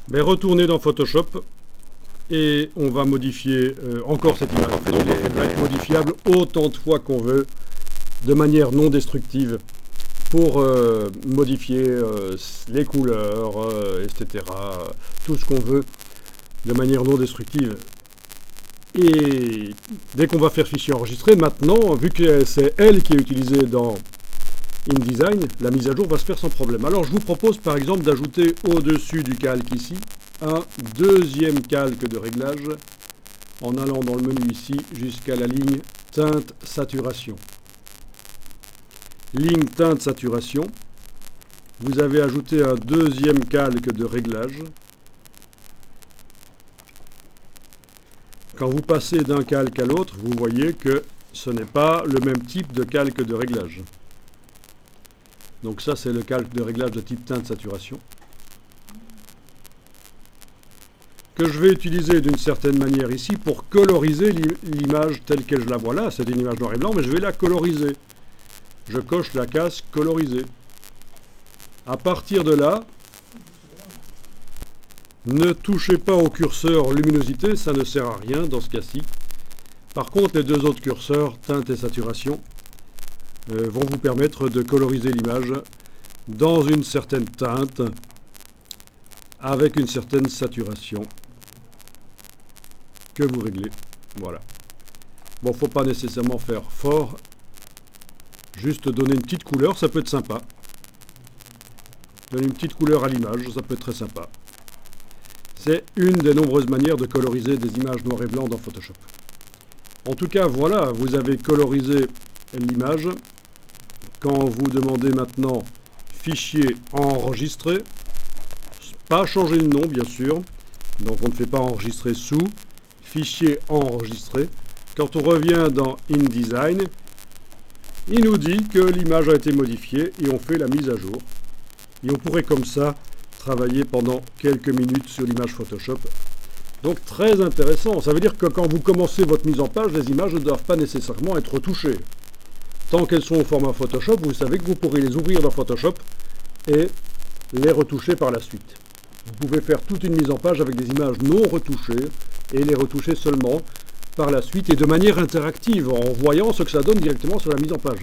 Ben, retourner dans Photoshop et on va modifier encore cette image. En fait, elle va être modifiable autant de fois qu'on veut, de manière non destructive, pour modifier les couleurs, etc. Tout ce qu'on veut, de manière non destructive. Et dès qu'on va faire fichier enregistré, maintenant, vu que c'est elle qui est utilisée dans InDesign, la mise à jour va se faire sans problème. Alors je vous propose par exemple d'ajouter au-dessus du calque ici, un deuxième calque de réglage, en allant dans le menu ici jusqu'à la ligne teinte saturation. Ligne teinte saturation, vous avez ajouté un deuxième calque de réglage. Quand vous passez d'un calque à l'autre, vous voyez que ce n'est pas le même type de calque de réglage. Donc ça, c'est le calque de réglage de type teinte saturation, que je vais utiliser d'une certaine manière ici pour coloriser l'image telle que je la vois là. C'est une image noir et blanc, mais je vais la coloriser. Je coche la case coloriser. À partir de là, ne touchez pas au curseur luminosité, ça ne sert à rien dans ce cas-ci. Par contre, les deux autres curseurs, teinte et saturation, vont vous permettre de coloriser l'image dans une certaine teinte, avec une certaine saturation que vous réglez. Voilà. Bon, faut pas nécessairement faire fort, juste donner une petite couleur, ça peut être sympa. Donner une petite couleur à l'image, ça peut être très sympa. C'est une des nombreuses manières de coloriser des images noir et blanc dans Photoshop. En tout cas, voilà, vous avez colorisé l'image. Quand vous demandez maintenant fichier enregistré, pas changer le nom bien sûr, donc on ne fait pas enregistrer sous, fichier enregistré. Quand on revient dans InDesign, il nous dit que l'image a été modifiée et on fait la mise à jour. Et on pourrait comme ça travailler pendant quelques minutes sur l'image Photoshop. Donc très intéressant, ça veut dire que quand vous commencez votre mise en page, les images ne doivent pas nécessairement être retouchées. Tant qu'elles sont au format Photoshop, vous savez que vous pourrez les ouvrir dans Photoshop et les retoucher par la suite. Vous pouvez faire toute une mise en page avec des images non retouchées et les retoucher seulement par la suite et de manière interactive en voyant ce que ça donne directement sur la mise en page.